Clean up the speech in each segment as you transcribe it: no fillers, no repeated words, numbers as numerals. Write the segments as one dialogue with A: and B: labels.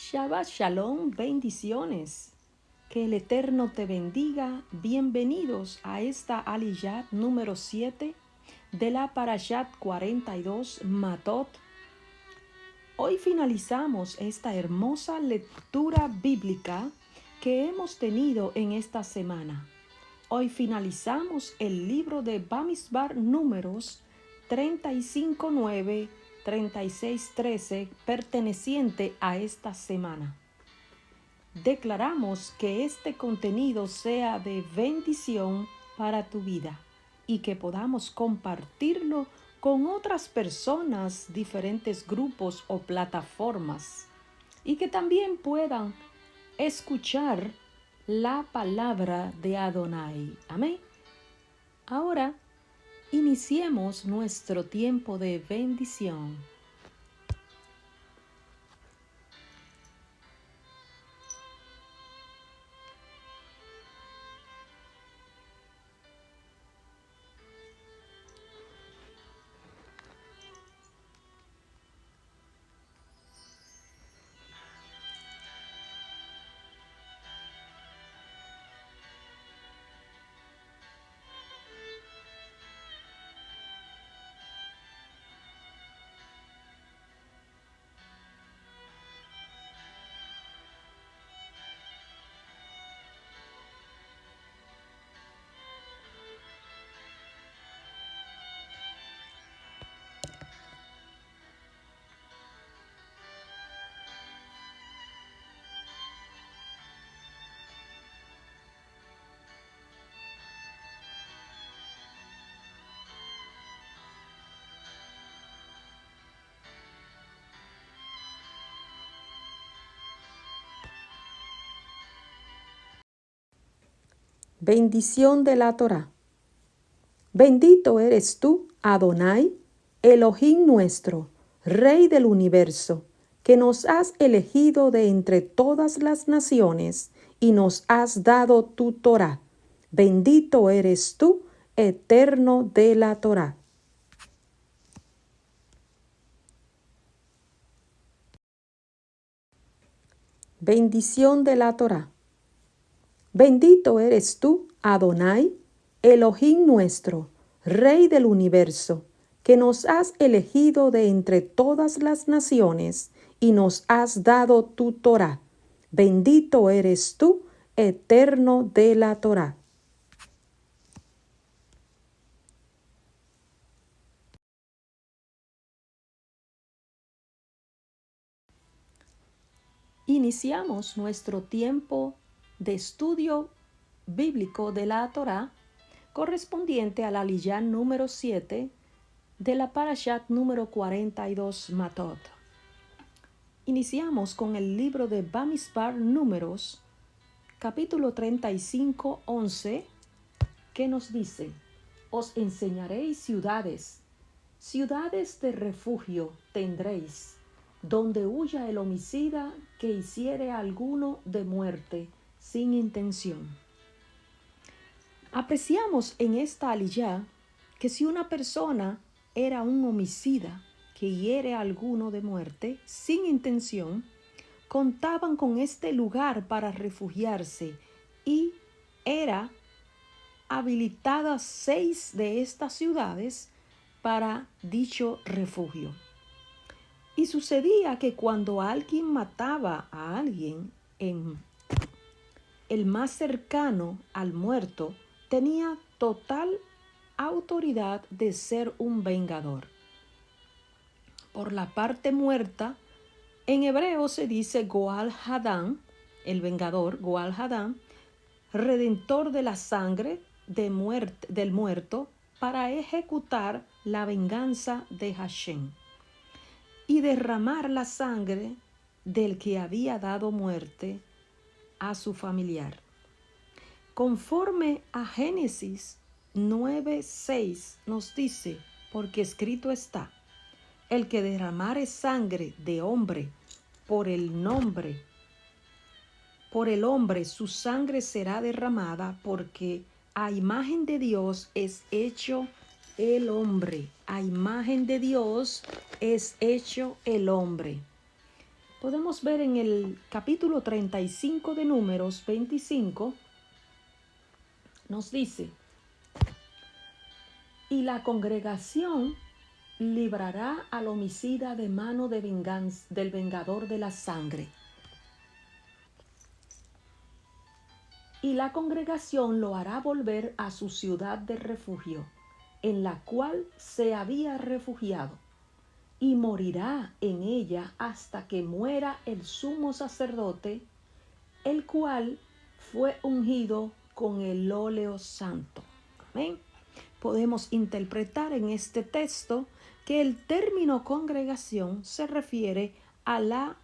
A: Shabbat Shalom, bendiciones. Que el Eterno te bendiga. Bienvenidos a esta Aliyat número 7 de la Parashat 42, Matot. Hoy finalizamos esta hermosa lectura bíblica que hemos tenido en esta semana. Hoy finalizamos el libro de Bamidbar números 35:9, 36:13, perteneciente a esta semana. Declaramos que este contenido sea de bendición para tu vida y que podamos compartirlo con otras personas, diferentes grupos o plataformas, y que también puedan escuchar la palabra de Adonai. Amén. Ahora iniciemos nuestro tiempo de bendición. Bendición de la Torá. Bendito eres tú, Adonai, Elohim nuestro, Rey del universo, que nos has elegido de entre todas las naciones y nos has dado tu Torá. Bendito eres tú, Eterno de la Torá. Bendición de la Torá. Bendito eres tú, Adonai, Elohim nuestro, Rey del universo, que nos has elegido de entre todas las naciones y nos has dado tu Torá. Bendito eres tú, Eterno de la Torá. Iniciamos nuestro tiempo de estudio bíblico de la Torá correspondiente a la Aliyá número 7 de la Parashat número 42, Matot. Iniciamos con el libro de Bamidbar números, capítulo 35, 11, que nos dice: Os enseñaréis ciudades, ciudades de refugio tendréis, donde huya el homicida que hiciere a alguno de muerte sin intención. Apreciamos en esta aliyá que si una persona era un homicida que hiere a alguno de muerte sin intención, contaban con este lugar para refugiarse y era habilitadas 6 de estas ciudades para dicho refugio. Y sucedía que cuando alguien mataba a alguien, el más cercano al muerto tenía total autoridad de ser un vengador. Por la parte muerta, en hebreo se dice Goal Hadán, el vengador, Goal Hadán, redentor de la sangre del muerto para ejecutar la venganza de Hashem y derramar la sangre del que había dado muerte a su familiar. Conforme a Génesis 9:6 nos dice, porque escrito está: el que derramare sangre de hombre por el hombre, su sangre será derramada, porque a imagen de Dios es hecho el hombre. A imagen de Dios es hecho el hombre. Podemos ver en el capítulo 35 de Números 25, nos dice: y la congregación librará al homicida de mano de del vengador de la sangre. Y la congregación lo hará volver a su ciudad de refugio, en la cual se había refugiado, y morirá en ella hasta que muera el sumo sacerdote, el cual fue ungido con el óleo santo. Amén. Podemos interpretar en este texto que el término congregación se refiere a la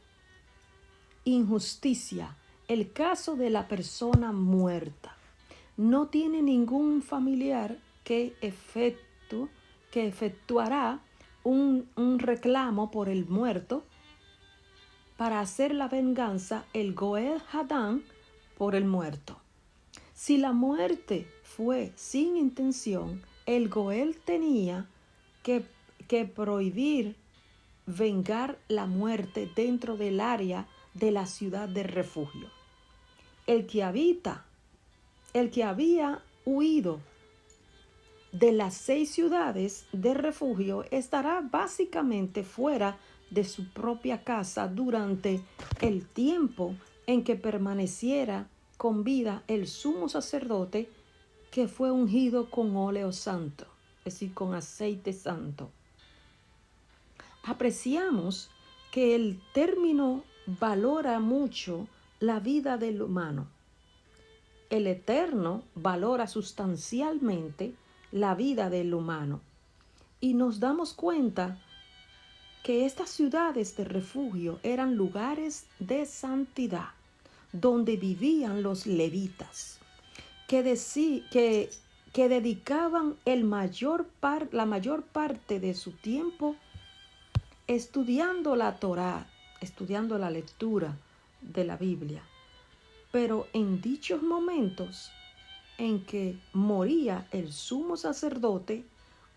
A: injusticia, el caso de la persona muerta. No tiene ningún familiar que efectuará un reclamo por el muerto para hacer la venganza, el Goel Hadán, por el muerto. Si la muerte fue sin intención, el Goel tenía que prohibir vengar la muerte dentro del área de la ciudad de refugio. El que había huido de las 6 ciudades de refugio estará básicamente fuera de su propia casa durante el tiempo en que permaneciera con vida el sumo sacerdote que fue ungido con óleo santo, es decir, con aceite santo. Apreciamos que el término valora mucho la vida del humano. El Eterno valora sustancialmente la vida del humano. Y nos damos cuenta que estas ciudades de refugio eran lugares de santidad, donde vivían los levitas, que dedicaban la mayor parte de su tiempo estudiando la Torá, estudiando la lectura de la Biblia. Pero en dichos momentos en que moría el sumo sacerdote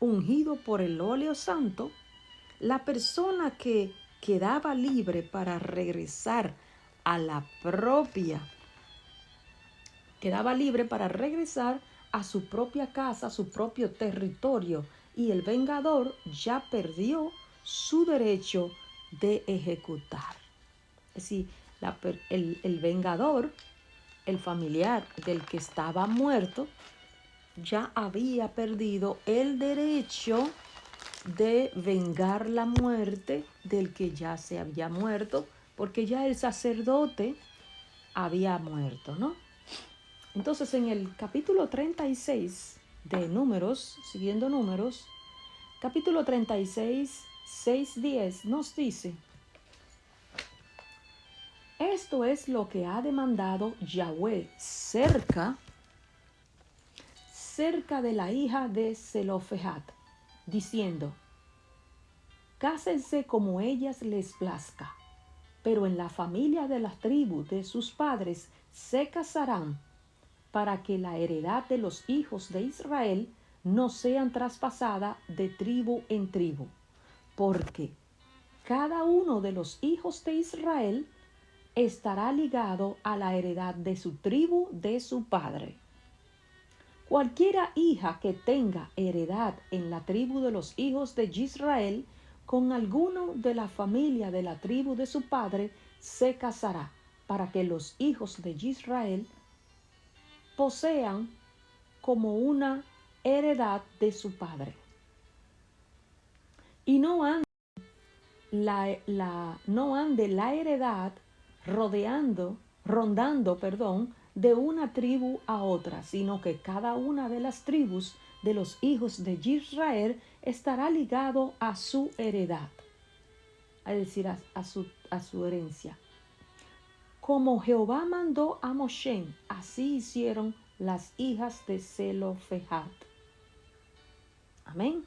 A: ungido por el óleo santo, la persona que quedaba libre para regresar a su propia casa, a su propio territorio, y el vengador ya perdió su derecho de ejecutar. Es decir, el vengador, el familiar del que estaba muerto, ya había perdido el derecho de vengar la muerte del que ya se había muerto, porque ya el sacerdote había muerto, ¿no? Entonces, en el capítulo 36 de Números, siguiendo Números, capítulo 36, 6-10, nos dice: esto es lo que ha demandado Yahweh cerca de la hija de Zelofehad, diciendo: cásense como ellas les plazca, pero en la familia de las tribus de sus padres se casarán, para que la heredad de los hijos de Israel no sean traspasada de tribu en tribu, porque cada uno de los hijos de Israel estará ligado a la heredad de su tribu de su padre. Cualquiera hija que tenga heredad en la tribu de los hijos de Israel con alguno de la familia de la tribu de su padre se casará, para que los hijos de Israel posean como una heredad de su padre. Y no ande la heredad rondando de una tribu a otra, sino que cada una de las tribus de los hijos de Israel estará ligado a su heredad, es decir, a su herencia. Como Jehová mandó a Moshe, así hicieron las hijas de Zelofehad. Amén.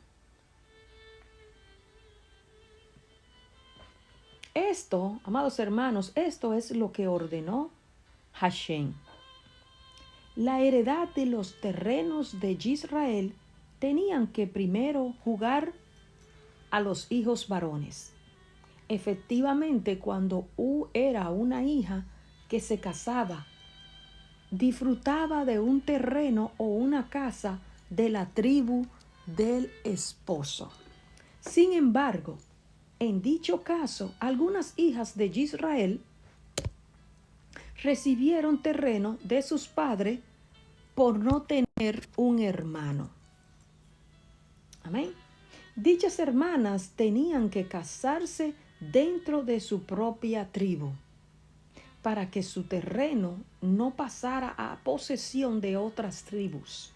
A: Esto, amados hermanos, esto es lo que ordenó Hashem. La heredad de los terrenos de Israel tenían que primero jugar a los hijos varones. Efectivamente, cuando era una hija que se casaba, disfrutaba de un terreno o una casa de la tribu del esposo. Sin embargo, en dicho caso, algunas hijas de Israel recibieron terreno de sus padres por no tener un hermano. Amén. Dichas hermanas tenían que casarse dentro de su propia tribu para que su terreno no pasara a posesión de otras tribus.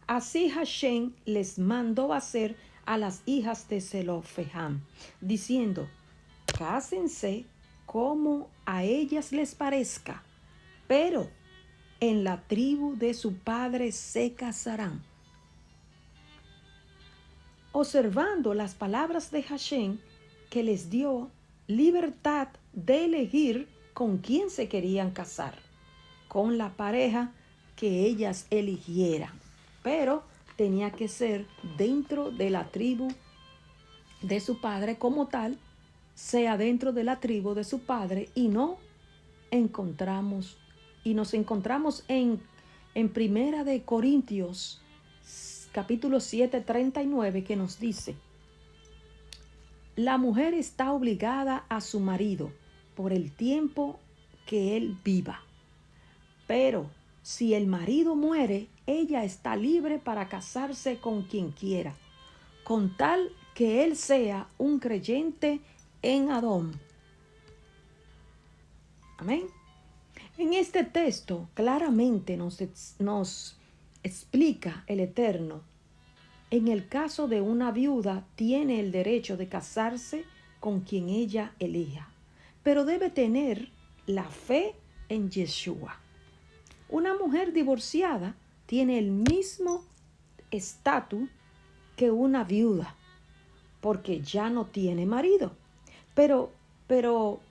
A: Así Hashem les mandó hacer a las hijas de Zelofeham, diciendo: cásense como a ellas les parezca, pero en la tribu de su padre se casarán. Observando las palabras de Hashem, que les dio libertad de elegir con quién se querían casar, con la pareja que ellas eligieran, pero tenía que ser dentro de la tribu de su padre como tal, sea dentro de la tribu de su padre, y nos encontramos en Primera de Corintios capítulo 7, 39, que nos dice: la mujer está obligada a su marido por el tiempo que él viva, pero si el marido muere, ella está libre para casarse con quien quiera, con tal que él sea un creyente en Adón. Amén. En este texto claramente nos explica el Eterno: en el caso de una viuda, tiene el derecho de casarse con quien ella elija, pero debe tener la fe en Yeshua. Una mujer divorciada tiene el mismo estatus que una viuda, porque ya no tiene marido. Pero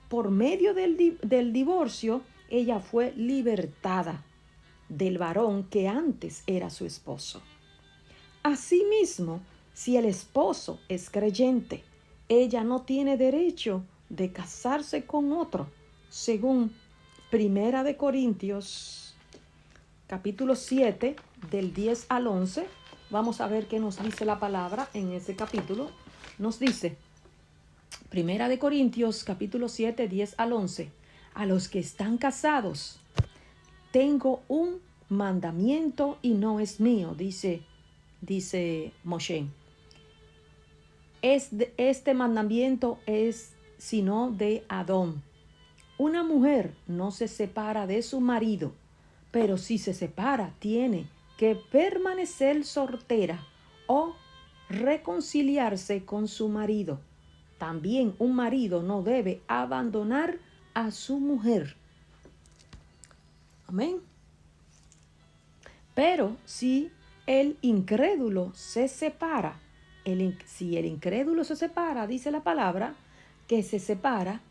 A: por medio del divorcio, ella fue libertada del varón que antes era su esposo. Asimismo, si el esposo es creyente, ella no tiene derecho de casarse con otro, según Primera de Corintios, capítulo 7, del 10 al 11. Vamos a ver qué nos dice la palabra en ese capítulo. Nos dice, Primera de Corintios, capítulo 7, 10 al 11. A los que están casados, tengo un mandamiento y no es mío, dice Moshe. Este mandamiento es sino de Adón. Una mujer no se separa de su marido, pero si se separa, tiene que permanecer soltera o reconciliarse con su marido. También un marido no debe abandonar a su mujer. Amén. Pero si el incrédulo se separa, si el incrédulo se separa, dice la palabra, que se separa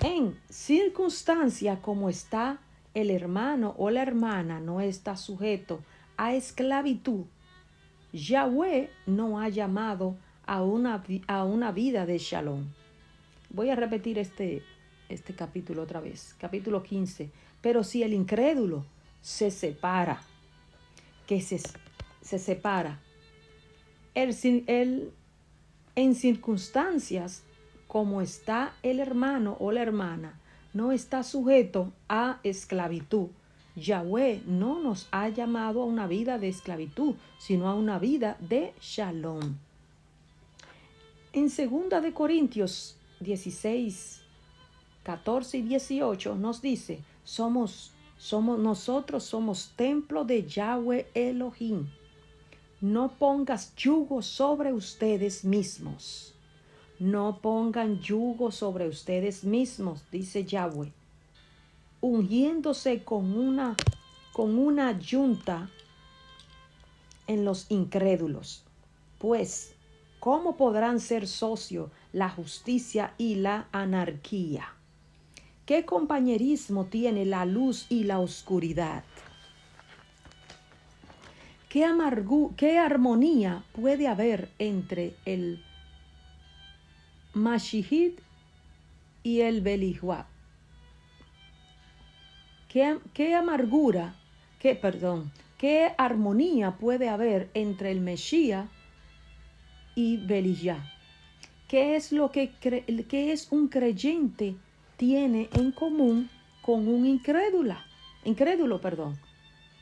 A: en circunstancia como está el hermano o la hermana, no está sujeto a esclavitud, Yahweh no ha llamado a una vida de shalom. Voy a repetir este capítulo otra vez, capítulo 15. Pero si el incrédulo se separa, que se separa, en circunstancias como está el hermano o la hermana, no está sujeto a esclavitud. Yahweh no nos ha llamado a una vida de esclavitud, sino a una vida de shalom. En 2 de Corintios 16, 14 y 18 nos dice: nosotros somos templo de Yahweh Elohim. No pongas yugo sobre ustedes mismos. No pongan yugo sobre ustedes mismos, dice Yahweh, ungiéndose con una yunta en los incrédulos. Pues, ¿cómo podrán ser socios la justicia y la anarquía? ¿Qué compañerismo tiene la luz y la oscuridad? ¿Qué armonía puede haber entre el Mashihit y el Belijuá. ¿Qué amargura, qué armonía puede haber entre el Mesías y Belijá? ¿Qué es lo que es un creyente tiene en común con un incrédulo, perdón?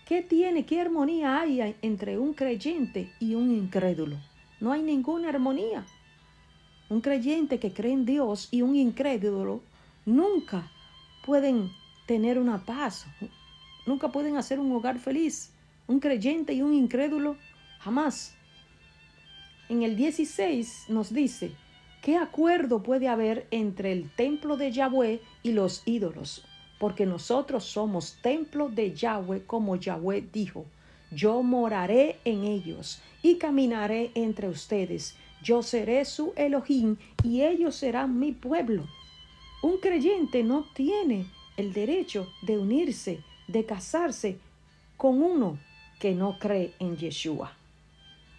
A: ¿Qué armonía hay entre un creyente y un incrédulo? No hay ninguna armonía. Un creyente que cree en Dios y un incrédulo nunca pueden tener una paz, nunca pueden hacer un hogar feliz. Un creyente y un incrédulo, jamás. En el 16 nos dice, ¿qué acuerdo puede haber entre el templo de Yahweh y los ídolos? Porque nosotros somos templo de Yahweh, como Yahweh dijo, yo moraré en ellos y caminaré entre ustedes. Yo seré su Elohim y ellos serán mi pueblo. Un creyente no tiene el derecho de unirse, de casarse con uno que no cree en Yeshua,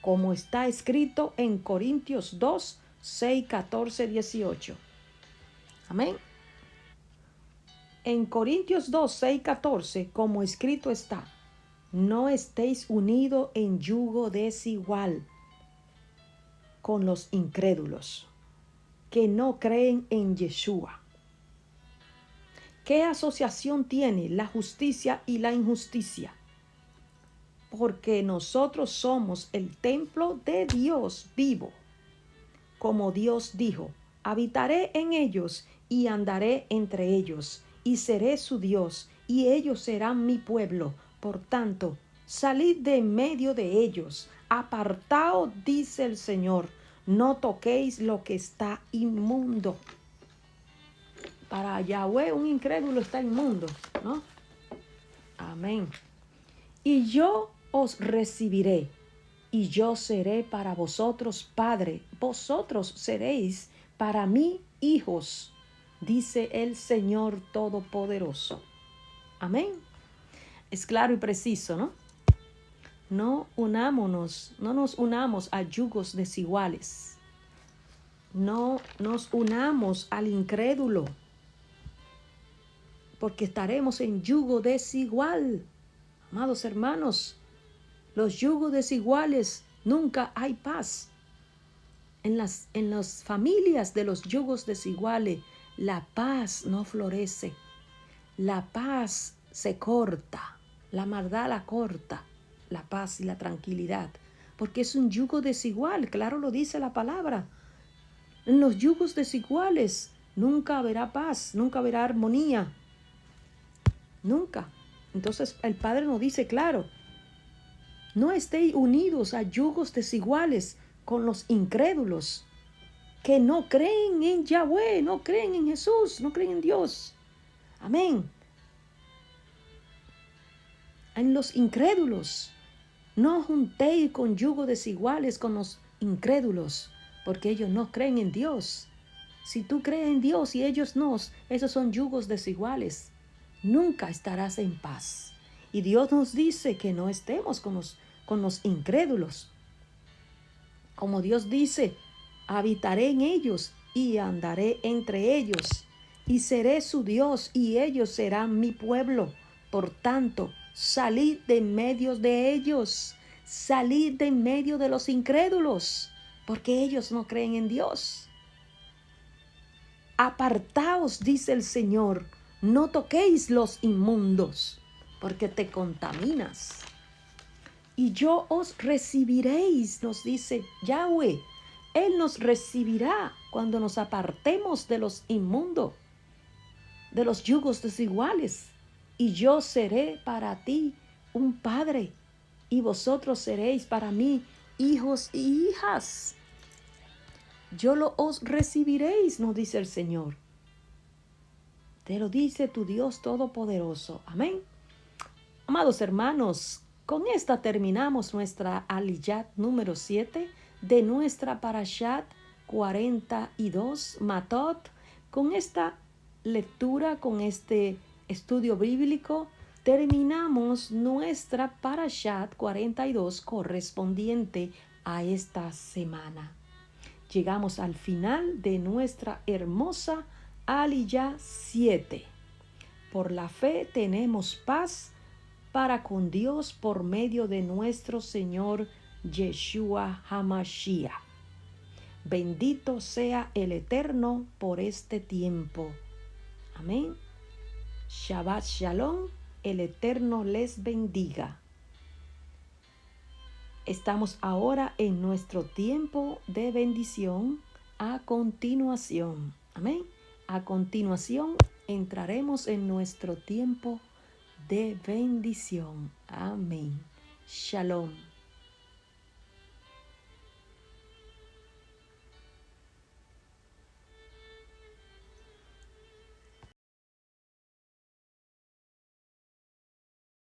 A: como está escrito en Corintios 2, 6, 14, 18. Amén. En Corintios 2, 6, 14, como escrito está, no estéis unidos en yugo desigual con los incrédulos que no creen en Yeshua. ¿Qué asociación tiene la justicia y la injusticia? Porque nosotros somos el templo de Dios vivo. Como Dios dijo, habitaré en ellos y andaré entre ellos, y seré su Dios, y ellos serán mi pueblo. Por tanto, salid de en medio de ellos, apartaos, dice el Señor, no toquéis lo que está inmundo. Para Yahweh un incrédulo está inmundo, ¿no? Amén. Y yo os recibiré, y yo seré para vosotros padre, vosotros seréis para mí hijos, dice el Señor Todopoderoso. Amén. Es claro y preciso, ¿no? No nos unamos a yugos desiguales. No nos unamos al incrédulo, porque estaremos en yugo desigual. Amados hermanos, los yugos desiguales nunca hay paz. En las familias de los yugos desiguales, la paz no florece. La paz se corta. La maldad la corta. La paz y la tranquilidad. Porque es un yugo desigual. Claro lo dice la palabra. En los yugos desiguales nunca habrá paz. Nunca habrá armonía. Nunca. Entonces el Padre nos dice claro. No estéis unidos a yugos desiguales con los incrédulos que no creen en Yahweh, no creen en Jesús, no creen en Dios. Amén. En los incrédulos. No juntéis con yugos desiguales con los incrédulos, porque ellos no creen en Dios. Si tú crees en Dios y ellos no, esos son yugos desiguales. Nunca estarás en paz. Y Dios nos dice que no estemos con los incrédulos. Como Dios dice, habitaré en ellos y andaré entre ellos, y seré su Dios y ellos serán mi pueblo. Por tanto, salid de en medio de ellos, salid de en medio de los incrédulos, porque ellos no creen en Dios. Apartaos, dice el Señor, no toquéis los inmundos, porque te contaminas. Y yo os recibiréis, nos dice Yahweh. Él nos recibirá cuando nos apartemos de los inmundos, de los yugos desiguales. Y yo seré para ti un padre, y vosotros seréis para mí hijos y hijas. Os recibiréis, nos dice el Señor. Te lo dice tu Dios Todopoderoso. Amén. Amados hermanos, con esta terminamos nuestra Aliyat número 7 de nuestra Parashat 42, Matot. Con esta lectura, con este estudio bíblico, terminamos nuestra Parashat 42 correspondiente a esta semana. Llegamos al final de nuestra hermosa Aliyah 7. Por la fe tenemos paz para con Dios por medio de nuestro Señor Yeshua HaMashiach. Bendito sea el Eterno por este tiempo. Amén. Shabbat Shalom. El Eterno les bendiga. Estamos ahora en nuestro tiempo de bendición. A continuación, amén. A continuación entraremos en nuestro tiempo de bendición. Amén. Shalom.